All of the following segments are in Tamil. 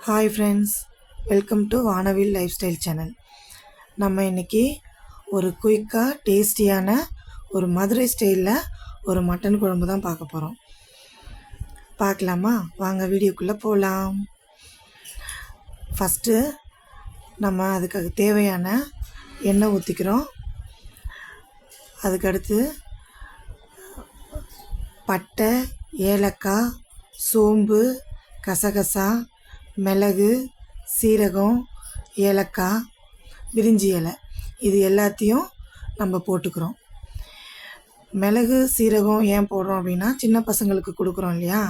ஹாய் ஃப்ரெண்ட்ஸ், வெல்கம் டு வானவில் லைஃப் ஸ்டைல் சேனல். நம்ம இன்றைக்கி ஒரு குயிக்காக டேஸ்டியான ஒரு மதுரை ஸ்டைலில் ஒரு மட்டன் குழம்பு தான் பார்க்க போகிறோம். பார்க்கலாமா? வாங்க வீடியோக்குள்ளே போகலாம். ஃபஸ்ட்டு நம்ம அதுக்கு தேவையான எண்ணெய் ஊற்றிக்கிறோம். அதுக்கடுத்து பட்டை, ஏலக்காய், சோம்பு, கசகசா, மிளகு, சீரகம், ஏலக்காய், பிரிஞ்சி இலை, இது எல்லாத்தையும் நம்ம போட்டுக்கிறோம். மிளகு சீரகம் ஏன் போடுறோம் அப்படின்னா, சின்ன பசங்களுக்கு கொடுக்குறோம் இல்லையா,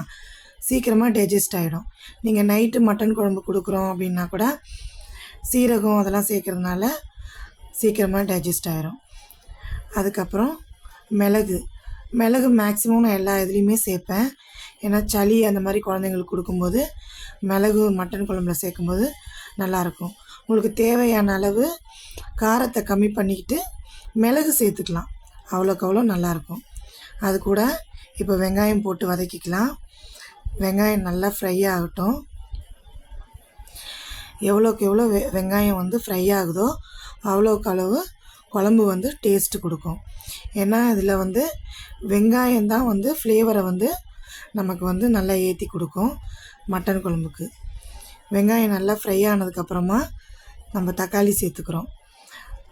சீக்கிரமாக டைஜஸ்ட் ஆகிடும். நீங்கள் நைட்டு மட்டன் குழம்பு கொடுக்குறோம் அப்படின்னா கூட சீரகம் அதெல்லாம் சேர்க்குறதுனால சீக்கிரமாக டைஜஸ்ட் ஆகிடும். அதுக்கப்புறம் மிளகு மேக்ஸிமம் நான் எல்லா இதுலேயுமே சேர்ப்பேன். ஏன்னா சளி அந்த மாதிரி குழந்தைங்களுக்கு கொடுக்கும்போது மிளகு மட்டன் குழம்புல சேர்க்கும்போது நல்லாயிருக்கும். உங்களுக்கு தேவையான அளவு காரத்தை கம்மி பண்ணிக்கிட்டு மிளகு சேர்த்துக்கலாம், அவ்வளோக்கு அவ்வளோ நல்லாயிருக்கும். அது கூட இப்போ வெங்காயம் போட்டு வதக்கிக்கலாம். வெங்காயம் நல்லா ஃப்ரை ஆகட்டும். எவ்வளோக்கு எவ்வளோ வெங்காயம் ஃப்ரை ஆகுதோ அவ்வளோக்கு அளவு குழம்பு டேஸ்ட்டு கொடுக்கும். ஏன்னா இதில் வெங்காயம் தான் ஃப்ளேவரை நமக்கு நல்லா ஏற்றி கொடுக்கும் மட்டன் குழம்புக்கு. வெங்காயம் நல்லா ஃப்ரை ஆனதுக்கப்புறமா நம்ம தக்காளி சேர்த்துக்கிறோம்.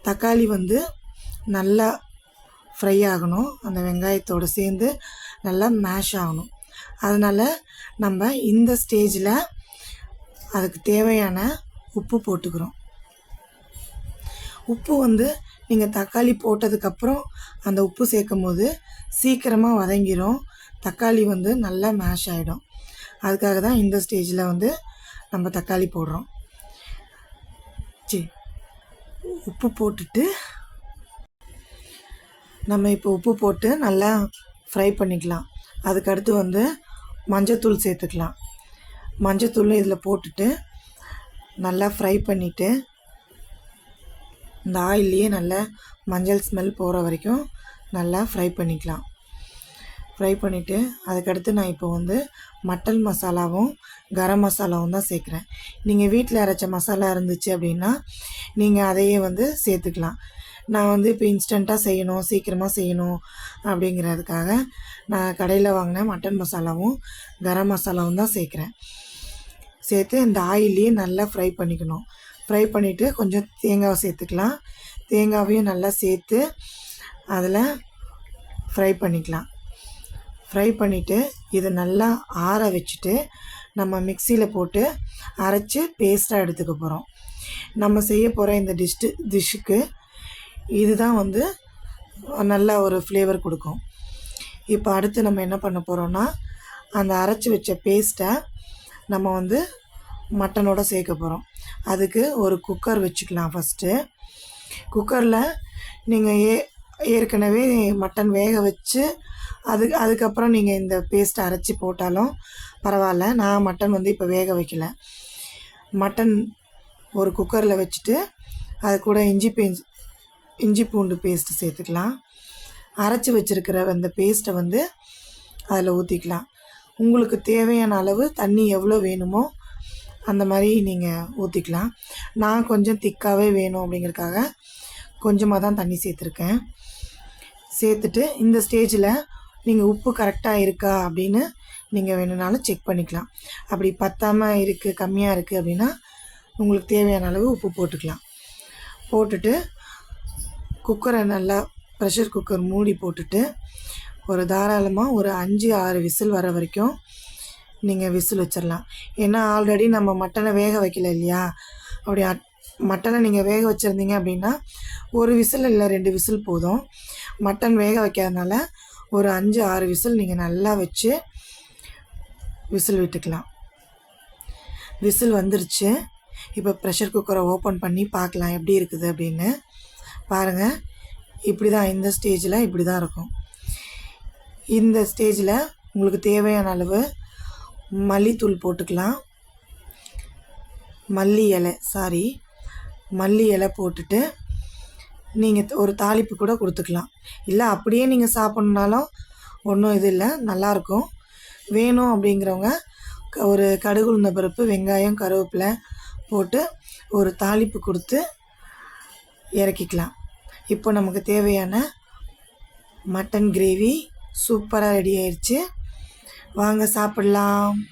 தக்காளி நல்லா ஃப்ரை ஆகணும், அந்த வெங்காயத்தோடு சேர்ந்து நல்லா மேஷ் ஆகணும். அதனால் நம்ம இந்த ஸ்டேஜில் அதுக்கு தேவையான உப்பு போட்டுக்கிறோம். உப்பு நீங்கள் தக்காளி போட்டதுக்கப்புறம் அந்த உப்பு சேர்க்கும் போது சீக்கிரமாக வதங்கிடும், தக்காளி நல்லா மேஷ் ஆகிடும். அதுக்காக தான் இந்த ஸ்டேஜில் நம்ம தக்காளி போடுறோம். உப்பு போட்டுட்டு நம்ம இப்போ உப்பு போட்டு நல்லா ஃப்ரை பண்ணிக்கலாம். அதுக்கடுத்து மஞ்சத்தூள் சேர்த்துக்கலாம். மஞ்சத்தூள் இதில் போட்டுட்டு நல்லா ஃப்ரை பண்ணிவிட்டு இந்த ஆயில்லையே நல்லா மஞ்சள் ஸ்மெல் போகிற வரைக்கும் நல்லா ஃப்ரை பண்ணிக்கலாம். ஃப்ரை பண்ணிவிட்டு அதுக்கடுத்து நான் இப்போ மட்டன் மசாலாவும் கரம் மசாலாவும் தான் சேர்க்குறேன். நீங்கள் வீட்டில் அரைச்ச மசாலா இருந்துச்சு அப்படின்னா நீங்கள் அதையே சேர்த்துக்கலாம். நான் இப்போ இன்ஸ்டண்ட்டாக செய்யணும், சீக்கிரமாக செய்யணும் அப்படிங்கிறதுக்காக நான் கடையில் வாங்கின மட்டன் மசாலாவும் கரம் மசாலாவும் தான் சேர்க்குறேன். சேர்த்து இந்த ஆயிலையே நல்லா ஃப்ரை பண்ணிக்கணும். ஃப்ரை பண்ணிவிட்டு கொஞ்சம் தேங்காவை சேர்த்துக்கலாம். தேங்காவையும் நல்லா சேர்த்து அதில் ஃப்ரை பண்ணிக்கலாம். ஃப்ரை பண்ணிவிட்டு இதை நல்லா ஆற வச்சுட்டு நம்ம மிக்சியில் போட்டு அரைச்சி பேஸ்ட்டாக எடுத்துக்க போகிறோம். நம்ம செய்ய போகிற இந்த டிஷ்ஷுக்கு இதுதான் நல்ல ஒரு ஃப்ளேவர் கொடுக்கும். இப்போ அடுத்து நம்ம என்ன பண்ண போகிறோன்னா, அந்த அரைச்சி வச்ச பேஸ்ட்டை நம்ம மட்டனோட சேர்க்க போகிறோம். அதுக்கு ஒரு குக்கர் வச்சுக்கலாம். ஃபஸ்ட்டு குக்கரில் நீங்கள் ஏற்கனவே மட்டன் வேக வச்சு அதுக்கப்புறம் நீங்கள் இந்த பேஸ்ட்டை அரைச்சி போட்டாலும் பரவாயில்ல. நான் மட்டன் இப்போ வேக வைக்கல. மட்டன் ஒரு குக்கரில் வச்சுட்டு அது கூட இஞ்சி பூண்டு பேஸ்ட்டு சேர்த்துக்கலாம். அரைச்சி வச்சுருக்கிற அந்த பேஸ்ட்டை அதில் ஊற்றிக்கலாம். உங்களுக்கு தேவையான அளவு தண்ணி எவ்வளோ வேணுமோ அந்த மாதிரி நீங்கள் ஊற்றிக்கலாம். நான் கொஞ்சம் திக்காகவே வேணும் அப்படிங்கிறதுக்காக கொஞ்சமாக தான் தண்ணி சேர்த்துருக்கேன். சேர்த்துட்டு இந்த ஸ்டேஜில் நீங்கள் உப்பு கரெக்டாக இருக்கா அப்படின்னு நீங்கள் வேணும்னாலும் செக் பண்ணிக்கலாம். அப்படி பத்தாமல் இருக்குது, கம்மியாக இருக்குது அப்படின்னா உங்களுக்கு தேவையான அளவு உப்பு போட்டுக்கலாம். போட்டுட்டு குக்கரை நல்லா ப்ரெஷர் குக்கர் மூடி போட்டுட்டு ஒரு தாராளமாக ஒரு 5-6 விசில் வர வரைக்கும் நீங்கள் விசில் வச்சிடலாம். ஏன்னா ஆல்ரெடி நம்ம மட்டனை வேக வைக்கல இல்லையா, அப்படி மட்டனை நீங்கள் வேக வச்சுருந்தீங்க அப்படின்னா ஒரு விசில் இல்லை 2 விசில் போதும். மட்டன் வேக வைக்காதனால ஒரு 5-6 விசில் நீங்கள் நல்லா வச்சு விசில் விட்டுக்கலாம். விசில் வந்துருச்சு. இப்போ ப்ரெஷர் குக்கரை ஓப்பன் பண்ணி பார்க்கலாம் எப்படி இருக்குது அப்படின்னு. பாருங்கள், இப்படி தான் இந்த ஸ்டேஜில் இப்படி தான் இருக்கும். இந்த ஸ்டேஜில் உங்களுக்கு தேவையான அளவு மல்லித்தூள் போட்டுக்கலாம். மல்லி இலை போட்டுட்டு நீங்கள் ஒரு தாளிப்பு கூட கொடுத்துக்கலாம். இல்லை அப்படியே நீங்கள் சாப்பிட்ணுனாலும் ஒன்றும் இது இல்லை, நல்லாயிருக்கும். வேணும் அப்படிங்கிறவங்க ஒரு கடுகு உளுந்த பருப்பு, வெங்காயம், கருவேப்பிலை போட்டு ஒரு தாளிப்பு கொடுத்து இறக்கிக்கலாம். இப்போ நமக்கு தேவையான மட்டன் கிரேவி சூப்பராக ரெடி ஆயிடுச்சு. வாங்க சாப்பிடலாம்.